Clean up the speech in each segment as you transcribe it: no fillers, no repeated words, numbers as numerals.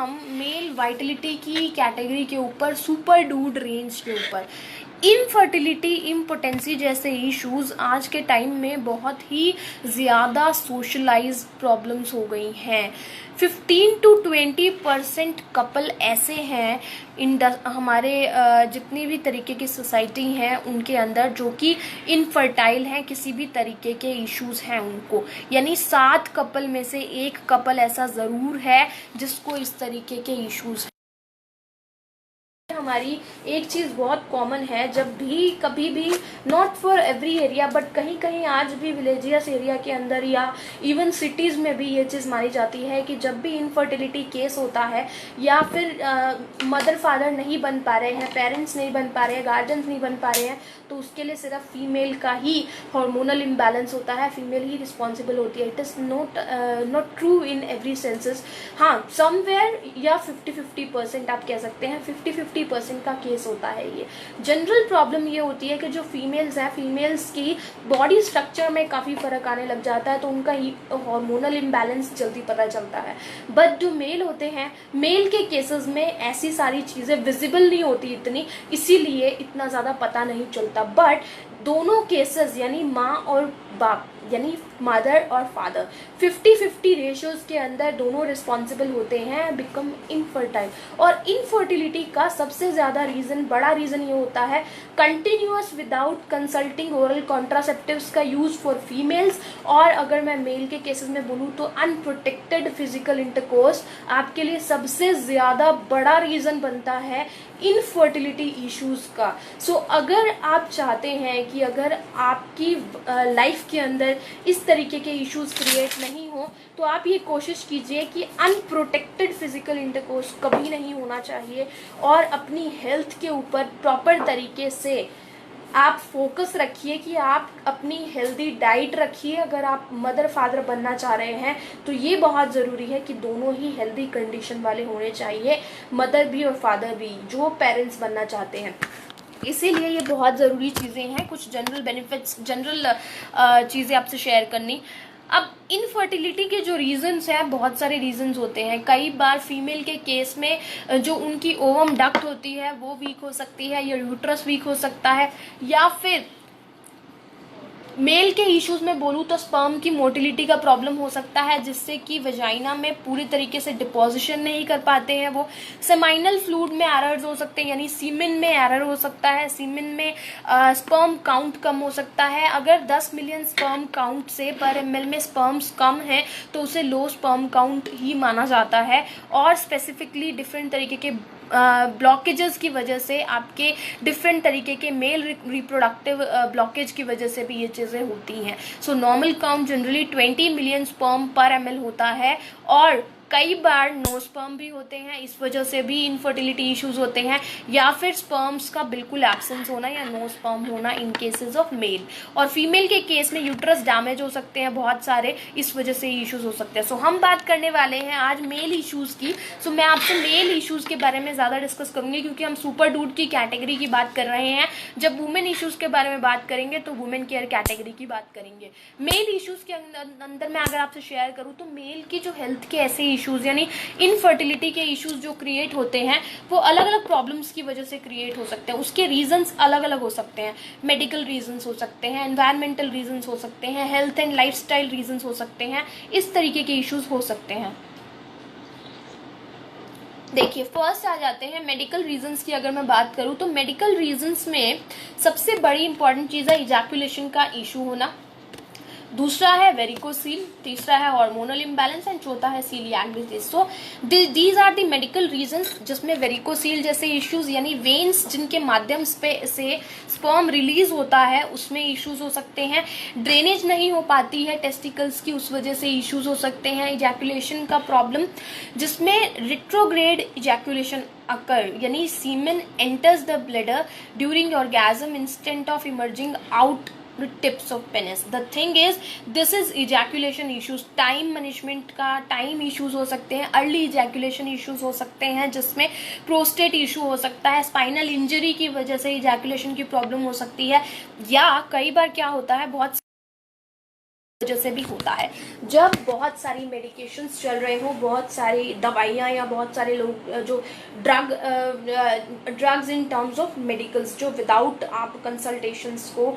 हम mail Vitality की category के ऊपर, सुपर डूड रेंज के ऊपर। इनफर्टिलिटी, इम्पोटेंसी जैसे इश्यूज आज के टाइम में बहुत ही ज़्यादा सोशलाइज प्रॉब्लम्स हो गई हैं। 15 to 20% कपल ऐसे हैं हमारे जितनी भी तरीके की सोसाइटी हैं उनके अंदर जो कि इनफर्टाइल हैं, किसी भी तरीके के इश्यूज हैं उनको। यानी 7 कपल में से 1 कपल ऐसा ज़रूर है जिसको इस तरीके के इश्यूज। हमारी एक चीज़ बहुत कॉमन है, जब भी कभी भी, not for every area but कहीं कहीं आज भी विलेजियस एरिया के अंदर या इवन सिटीज़ में भी ये चीज़ मानी जाती है कि जब भी इनफर्टिलिटी केस होता है या फिर मदर फादर नहीं बन पा रहे हैं, पेरेंट्स नहीं बन पा रहे हैं, गार्जियंस नहीं बन पा रहे हैं, तो उसके लिए सिर्फ फीमेल का ही हार्मोनल इम्बैलेंस होता है, फीमेल ही रिस्पॉन्सिबल होती है। It is not true in every senses. हाँ, समवेयर या 50-50% आप कह सकते हैं, 50-50% का केस होता है ये। जनरल प्रॉब्लम ये होती है कि जो फीमेल्स हैं, फीमेल्स की बॉडी स्ट्रक्चर में काफ़ी फर्क आने लग जाता है, तो उनका हार्मोनल इम्बैलेंस जल्दी पता चलता है। बट जो मेल होते हैं, मेल के केसेस में ऐसी सारी चीज़ें विजिबल नहीं होती इतनी, इसीलिए इतना ज़्यादा पता नहीं चलता। बट दोनों केसेस यानी माँ और बाप यानी मदर और फादर 50-50 रेशियोज के अंदर दोनों रिस्पॉन्सिबल होते हैं बिकम इनफर्टाइल। और इनफर्टिलिटी का सबसे ज़्यादा रीज़न, बड़ा रीज़न ये होता है continuous without consulting oral contraceptives का यूज़ फॉर फीमेल्स। और अगर मैं मेल के केसेस में बोलूँ तो अनप्रोटेक्टेड फिजिकल इंटरकोर्स आपके लिए सबसे ज़्यादा बड़ा रीज़न बनता है इनफर्टिलिटी इश्यूज़ का। सो अगर आप चाहते हैं कि अगर आपकी लाइफ के अंदर इस तरीके के इश्यूज क्रिएट नहीं हो, तो आप ये कोशिश कीजिए कि अनप्रोटेक्टेड फिजिकल इंटरकोर्स कभी नहीं होना चाहिए और अपनी हेल्थ के ऊपर प्रॉपर तरीके से आप फोकस रखिए कि आप अपनी हेल्दी डाइट रखिए। अगर आप मदर फादर बनना चाह रहे हैं तो ये बहुत ज़रूरी है कि दोनों ही हेल्दी कंडीशन वाले होने चाहिए, मदर भी और फादर भी, जो पेरेंट्स बनना चाहते हैं। इसीलिए ये बहुत ज़रूरी चीज़ें हैं, कुछ जनरल बेनिफिट्स, जनरल चीज़ें आपसे शेयर करनी। अब इनफर्टिलिटी के जो रीजंस हैं, बहुत सारे रीजंस होते हैं। कई बार फीमेल के केस में जो उनकी ओवम डक्ट होती है वो वीक हो सकती है, या यूट्रस वीक हो सकता है, या फिर मेल के इश्यूज में बोलूँ तो स्पर्म की मोटिलिटी का प्रॉब्लम हो सकता है, जिससे कि वजाइना में पूरी तरीके से डिपोजिशन नहीं कर पाते हैं वो। सेमाइनल फ्लूइड में एरर्स हो सकते हैं, यानी सीमेन में एरर हो सकता है, सीमेन में स्पर्म काउंट कम हो सकता है। अगर 10 मिलियन स्पर्म काउंट से पर ml में स्पर्म्स कम है तो उसे लो स्पर्म काउंट ही माना जाता है। और स्पेसिफिकली डिफरेंट तरीके के ब्लॉकेजेस की वजह से, आपके डिफरेंट तरीके के मेल रिप्रोडक्टिव ब्लॉकेज की वजह से भी ये चीज़ें होती हैं। So normal count generally 20 million sperm पर ml होता है, और कई बार नो स्पर्म भी होते हैं, इस वजह से भी इनफर्टिलिटी इश्यूज होते हैं, या फिर स्पर्म्स का बिल्कुल एब्सेंस होना या नो स्पर्म होना इन केसेस ऑफ मेल। और फीमेल के केस में यूट्रस डैमेज हो सकते हैं बहुत सारे, इस वजह से इश्यूज हो सकते हैं। सो हम बात करने वाले हैं आज मेल इश्यूज की। सो मैं आपसे मेल इश्यूज के बारे में ज़्यादा डिस्कस करूंगी, क्योंकि हम सुपर डूड की कैटेगरी की बात कर रहे हैं। जब वुमेन इश्यूज के बारे में बात करेंगे तो वुमेन केयर कैटेगरी की बात करेंगे। मेल इश्यूज के अंदर मैं अगर आपसे शेयर करूँ तो मेल की जो हेल्थ के ऐसे इश्यूज यानी इनफर्टिलिटी के इश्यूज जो क्रिएट होते हैं वो अलग अलग प्रॉब्लम्स की वजह से क्रिएट हो सकते हैं। उसके रीजंस अलग अलग हो सकते हैं। मेडिकल रीजंस हो सकते हैं, एनवायरमेंटल रीजंस हो सकते हैं, हेल्थ एंड लाइफस्टाइल रीजंस हो सकते हैं, इस तरीके के इश्यूज हो सकते हैं। देखिए, फर्स्ट आ जाते हैं मेडिकल रीजंस की। अगर मैं बात करूं तो मेडिकल रीजंस में सबसे बड़ी इंपॉर्टेंट चीज़ है इजैकुलेशन का इशू होना, दूसरा है वेरिकोसील, तीसरा है हार्मोनल इम्बैलेंस, एंड चौथा है celiac disease. So these are the medical reasons जिसमें वेरिकोसील जैसे इश्यूज यानी वेन्स जिनके माध्यम से स्पर्म रिलीज होता है उसमें इश्यूज हो सकते हैं। ड्रेनेज नहीं हो पाती है टेस्टिकल्स की, उस वजह से इश्यूज हो सकते हैं। इजैकुलेशन का प्रॉब्लम जिसमें रिट्रोग्रेड इजैकुलेशन अकर यानी semen enters the bladder during orgasm instead of emerging out tips of penis. The thing is, this is ejaculation issues. Time management का टाइम इश्यूज हो सकते हैं, अर्ली इजैकुलेशन इश्यूज हो सकते हैं जिसमें प्रोस्टेट इशू हो सकता है, स्पाइनल इंजरी की वजह से इजैकुलेशन की प्रॉब्लम हो सकती है, या कई बार क्या होता है बहुत वजह से भी होता है। जब बहुत सारी मेडिकेशंस चल रहे हो, बहुत सारी दवाइयाँ या बहुत सारे लोग जो drugs in terms of medicals जो विदाउट आप कंसल्टेशंस को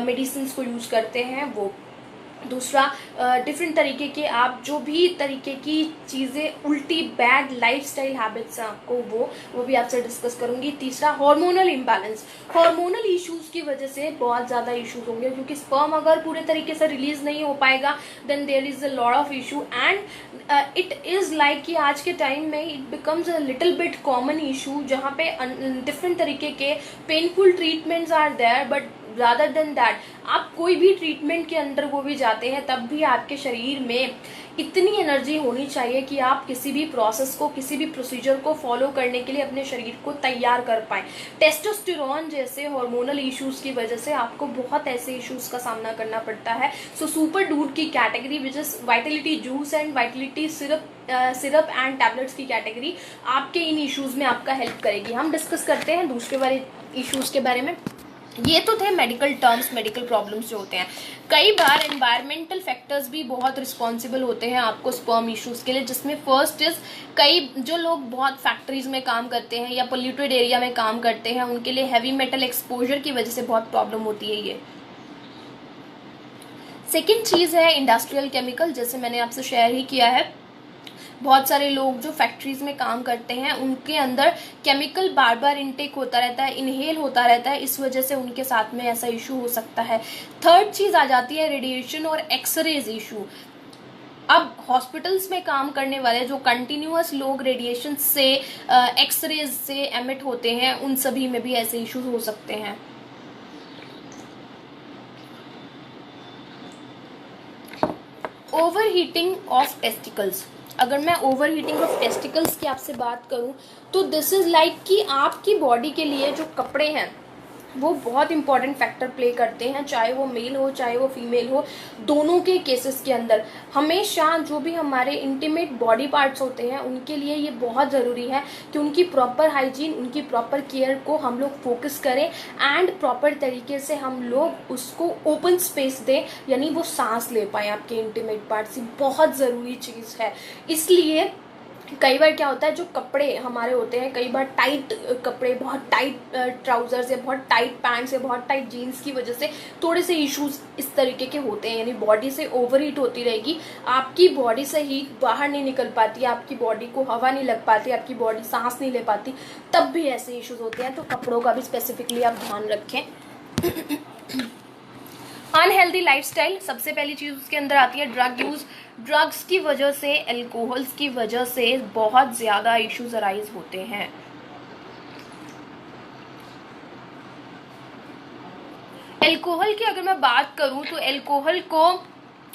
मेडिसिन को यूज़ करते हैं वो। दूसरा, डिफरेंट तरीके के आप जो भी तरीके की चीज़ें उल्टी बैड लाइफस्टाइल हैबिट्स हैं आपको वो भी आपसे डिस्कस करूंगी। तीसरा, हार्मोनल इम्बैलेंस, हार्मोनल इश्यूज की वजह से बहुत ज़्यादा इश्यूज होंगे, क्योंकि स्पर्म अगर पूरे तरीके से रिलीज नहीं हो पाएगा then there is a lot of issue and it is like कि आज के टाइम में it becomes a little bit common issue, जहाँ पे डिफरेंट तरीके के painful treatments are there, but rather than that आप कोई भी ट्रीटमेंट के अंदर वो भी जाते हैं तब भी आपके शरीर में इतनी एनर्जी होनी चाहिए कि आप किसी भी प्रोसेस को, किसी भी प्रोसीजर को फॉलो करने के लिए अपने शरीर को तैयार कर पाएं। टेस्टोस्टेरोन जैसे हार्मोनल इश्यूज की वजह से आपको बहुत ऐसे इश्यूज का सामना करना पड़ता है। सो सुपर डूड की category which is Vitality juice and Vitality syrup and tablets की कैटेगरी आपके इन इश्यूज में आपका हेल्प करेगी। हम डिस्कस करते हैं दूसरे वाले इश्यूज के बारे में। ये तो थे मेडिकल टर्म्स, मेडिकल प्रॉब्लम्स जो होते हैं। कई बार एनवायरमेंटल फैक्टर्स भी बहुत रिस्पॉन्सिबल होते हैं आपको स्पर्म इश्यूज के लिए, जिसमें फर्स्ट इज कई जो लोग बहुत फैक्ट्रीज में काम करते हैं या पोल्यूटेड एरिया में काम करते हैं उनके लिए हैवी मेटल एक्सपोजर की वजह से बहुत प्रॉब्लम होती है ये। सेकेंड चीज है इंडस्ट्रियल केमिकल, जैसे मैंने आपसे शेयर ही किया है। बहुत सारे लोग जो फैक्ट्रीज में काम करते हैं उनके अंदर केमिकल बार बार इनटेक होता रहता है, इनहेल होता रहता है, इस वजह से उनके साथ में ऐसा इशू हो सकता है। थर्ड चीज आ जाती है रेडिएशन और एक्सरेज इशू। अब हॉस्पिटल्स में काम करने वाले जो कंटिन्यूअस लोग रेडिएशन से एक्सरेज से एमिट होते हैं उन सभी में भी ऐसे इश्यूज हो सकते हैं। ओवर हीटिंग ऑफ टेस्टिकल्स, अगर मैं ओवर हीटिंग ऑफ टेस्टिकल्स की आपसे बात करूं तो दिस इज लाइक कि आपकी बॉडी के लिए जो कपड़े हैं वो बहुत इंपॉर्टेंट फैक्टर प्ले करते हैं, चाहे वो मेल हो चाहे वो फीमेल हो। दोनों के केसेस के अंदर हमेशा जो भी हमारे इंटीमेट बॉडी पार्ट्स होते हैं उनके लिए ये बहुत ज़रूरी है कि उनकी प्रॉपर हाइजीन, उनकी प्रॉपर केयर को हम लोग फोकस करें एंड प्रॉपर तरीके से हम लोग उसको ओपन स्पेस दें, यानी वो सांस ले पाएँ आपके इंटीमेट पार्ट्स। ये बहुत ज़रूरी चीज़ है। इसलिए कई बार क्या होता है, जो कपड़े हमारे होते हैं, कई बार टाइट कपड़े, बहुत टाइट ट्राउजर्स या बहुत टाइट पैंट्स या बहुत टाइट जीन्स की वजह से थोड़े से इश्यूज इस तरीके के होते हैं, यानी बॉडी से ओवर हीट होती रहेगी, आपकी बॉडी से हीट बाहर नहीं निकल पाती, आपकी बॉडी को हवा नहीं लग पाती, आपकी बॉडी सांस नहीं ले पाती, तब भी ऐसे इश्यूज होते हैं। तो कपड़ों का भी स्पेसिफिकली आप ध्यान रखें। अनहेल्दी लाइफस्टाइल, सबसे पहली चीज उसके अंदर आती है ड्रग यूज। ड्रग्स की वजह से, अल्कोहल्स की वजह से बहुत ज्यादा इश्यूज अराइज होते हैं। अल्कोहल की अगर मैं बात करूं तो अल्कोहल को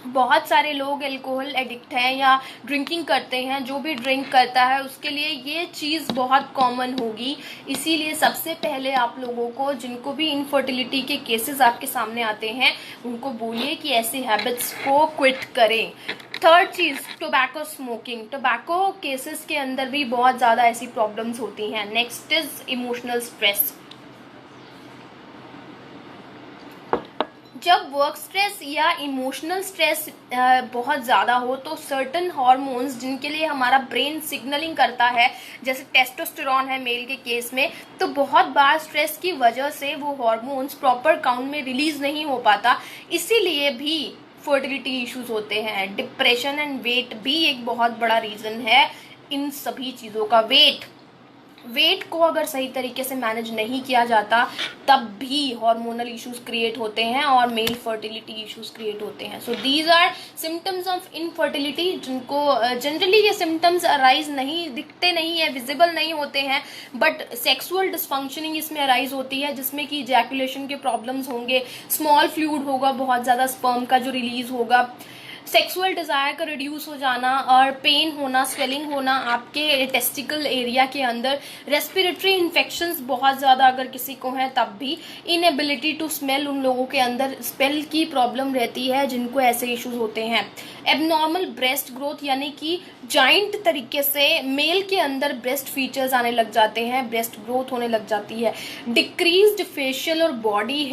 बहुत सारे लोग अल्कोहल एडिक्ट हैं या ड्रिंकिंग करते हैं। जो भी ड्रिंक करता है उसके लिए ये चीज़ बहुत कॉमन होगी। इसीलिए सबसे पहले आप लोगों को, जिनको भी इनफर्टिलिटी के केसेस आपके सामने आते हैं, उनको बोलिए कि ऐसी हैबिट्स को क्विट करें। थर्ड चीज़, टोबैको स्मोकिंग। टोबैको केसेस के अंदर भी बहुत ज़्यादा ऐसी प्रॉब्लम्स होती हैं। Next is emotional stress. जब वर्क स्ट्रेस या इमोशनल स्ट्रेस बहुत ज़्यादा हो तो सर्टन हार्मोन्स जिनके लिए हमारा ब्रेन सिग्नलिंग करता है, जैसे टेस्टोस्टेरोन है मेल के केस में, तो बहुत बार स्ट्रेस की वजह से वो हार्मोन्स प्रॉपर काउंट में रिलीज नहीं हो पाता, इसीलिए भी फर्टिलिटी इश्यूज होते हैं। डिप्रेशन एंड वेट भी एक बहुत बड़ा रीज़न है इन सभी चीज़ों का। वेट को अगर सही तरीके से मैनेज नहीं किया जाता तब भी हार्मोनल इश्यूज क्रिएट होते हैं और मेल फर्टिलिटी इश्यूज क्रिएट होते हैं। So these are symptoms of infertility, जिनको जनरली ये सिम्टम्स अराइज नहीं, दिखते नहीं है, विजिबल नहीं होते हैं, बट सेक्सुअल डिसफंक्शनिंग इसमें अराइज होती है, जिसमें कि इजैकुलेशन के प्रॉब्लम्स होंगे, स्मॉल फ्लूइड होगा, बहुत ज़्यादा स्पर्म का जो रिलीज होगा, सेक्सुअल डिज़ायर का रिड्यूस हो जाना और पेन होना, स्वेलिंग होना आपके टेस्टिकल एरिया के अंदर, रेस्पिरेटरी इन्फेक्शंस बहुत ज़्यादा अगर किसी को है तब भी, इनएबिलिटी टू स्मेल, उन लोगों के अंदर स्मेल की प्रॉब्लम रहती है जिनको ऐसे इश्यूज होते हैं। एबनॉर्मल ब्रेस्ट ग्रोथ यानी कि जॉइंट तरीके से मेल के अंदर ब्रेस्ट फीचर्स आने लग जाते हैं, ब्रेस्ट ग्रोथ होने लग जाती है। डिक्रीज्ड फेशियल और बॉडी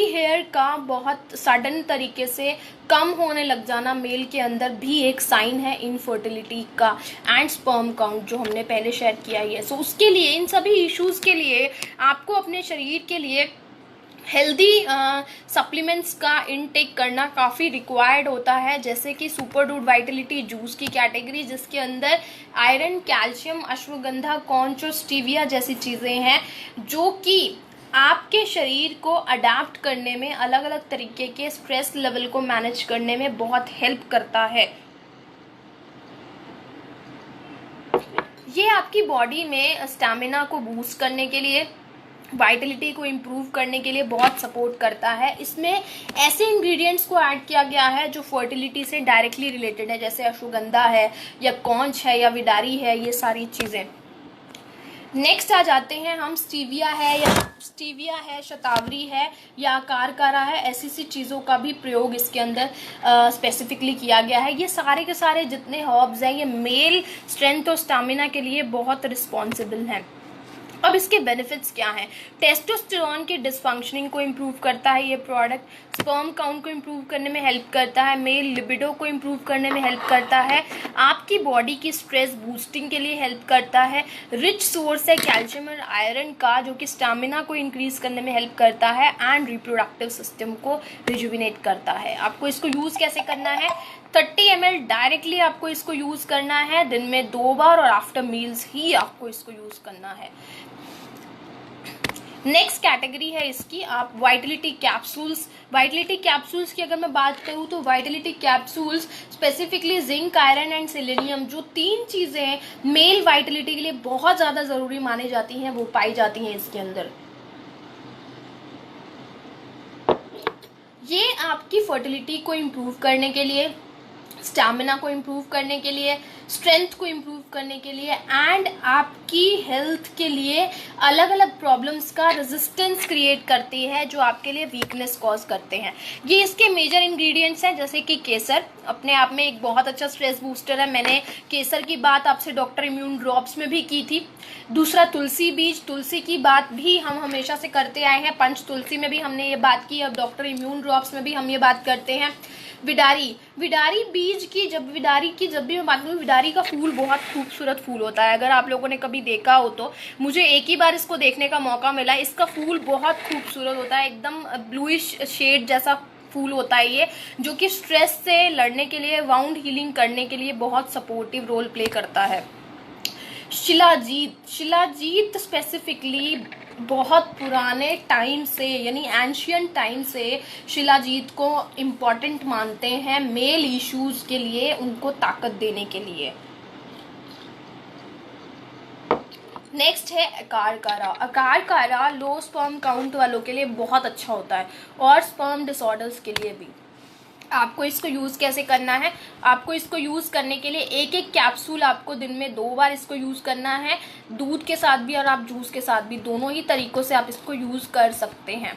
हेयर का बहुत सडन तरीके से कम होने लग जाना मेल के अंदर भी एक साइन है इनफर्टिलिटी का। एंड स्पर्म काउंट जो हमने पहले शेयर किया ही है। सो उसके लिए, इन सभी इश्यूज के लिए आपको अपने शरीर के लिए हेल्दी सप्लीमेंट्स का इनटेक करना काफ़ी रिक्वायर्ड होता है, जैसे कि सुपर डूड वाइटलिटी जूस की कैटेगरी, जिसके अंदर आयरन, कैल्शियम, अश्वगंधा, कॉन्च और स्टीविया जैसी चीज़ें हैं जो कि आपके शरीर को अडाप्ट करने में, अलग अलग तरीके के स्ट्रेस लेवल को मैनेज करने में बहुत हेल्प करता है। ये आपकी बॉडी में स्टैमिना को बूस्ट करने के लिए, वाइटलिटी को इम्प्रूव करने के लिए बहुत सपोर्ट करता है। इसमें ऐसे इंग्रेडिएंट्स को ऐड किया गया है जो फर्टिलिटी से डायरेक्टली रिलेटेड है, जैसे अश्वगंधा है या कॉन्च है या विडारी है, ये सारी चीज़ें। नेक्स्ट आ जाते हैं हम, स्टीविया है, शतावरी है या कारकारा है, ऐसी सी चीज़ों का भी प्रयोग इसके अंदर स्पेसिफिकली किया गया है। ये सारे के सारे जितने हर्ब्स हैं ये मेल स्ट्रेंथ और स्टैमिना के लिए बहुत रिस्पॉन्सिबल हैं। अब इसके बेनिफिट्स क्या हैं? टेस्टोस्टेरोन के डिसफंक्शनिंग को इम्प्रूव करता है ये प्रोडक्ट, स्पर्म काउंट को इम्प्रूव करने में हेल्प करता है, मेल लिबिडो को इम्प्रूव करने में हेल्प करता है, आपकी बॉडी की स्ट्रेस बूस्टिंग के लिए हेल्प करता है, रिच सोर्स है कैल्शियम और आयरन का जो कि स्टैमिना को इंक्रीज करने में हेल्प करता है एंड रिप्रोडक्टिव सिस्टम को रिजुविनेट करता है। आपको इसको यूज़ कैसे करना है? 30 ml डायरेक्टली आपको इसको यूज़ करना है दिन में 2 बार और आफ्टर मील्स ही आपको इसको यूज़ करना है। नेक्स्ट कैटेगरी है इसकी, आप वाइटलिटी कैप्सूल्स की अगर मैं बात करूं तो Vitality capsules specifically zinc, iron and selenium, जो 3 चीजें मेल वाइटलिटी के लिए बहुत ज्यादा जरूरी मानी जाती हैं, वो पाई जाती हैं इसके अंदर। ये आपकी फर्टिलिटी को इम्प्रूव करने के लिए, स्टैमिना को इम्प्रूव करने के लिए, स्ट्रेंथ को इम्प्रूव करने के लिए एंड आपकी हेल्थ के लिए अलग अलग प्रॉब्लम्स का रेजिस्टेंस क्रिएट करती है जो आपके लिए वीकनेस कॉज करते हैं। ये इसके मेजर इंग्रेडिएंट्स हैं, जैसे कि केसर अपने आप में एक बहुत अच्छा स्ट्रेस बूस्टर है। मैंने केसर की बात आपसे डॉक्टर इम्यून ड्रॉप्स में भी की थी। दूसरा तुलसी बीज, तुलसी की बात भी हम हमेशा से करते आए हैं, पंच तुलसी में भी हमने ये बात की, अब डॉक्टर इम्यून ड्रॉप्स में भी हम ये बात करते हैं। विडारी बीज की, जब भी मैं बात करूँ, विडारी का फूल बहुत खूबसूरत फूल होता है। अगर आप लोगों ने कभी देखा हो तो, मुझे एक ही बार इसको देखने का मौका मिला। इसका फूल बहुत खूबसूरत होता है, एकदम ब्लूइश शेड जैसा फूल होता है ये, जो कि स्ट्रेस से लड़ने के लिए, वाउंड हीलिंग करने के लिए बहुत सपोर्टिव रोल प्ले करता है। शिलाजीत स्पेसिफिकली बहुत पुराने टाइम से, यानी एंशियंट टाइम से शिलाजीत को इम्पॉर्टेंट मानते हैं मेल इश्यूज के लिए, उनको ताकत देने के लिए। नेक्स्ट है अकारकारा लो स्पर्म काउंट वालों के लिए बहुत अच्छा होता है और स्पर्म डिसऑर्डर्स के लिए भी। आपको इसको यूज़ कैसे करना है? आपको इसको यूज़ करने के लिए एक कैप्सूल आपको दिन में 2 बार इसको यूज़ करना है, दूध के साथ भी और आप जूस के साथ भी, दोनों ही तरीकों से आप इसको यूज़ कर सकते हैं।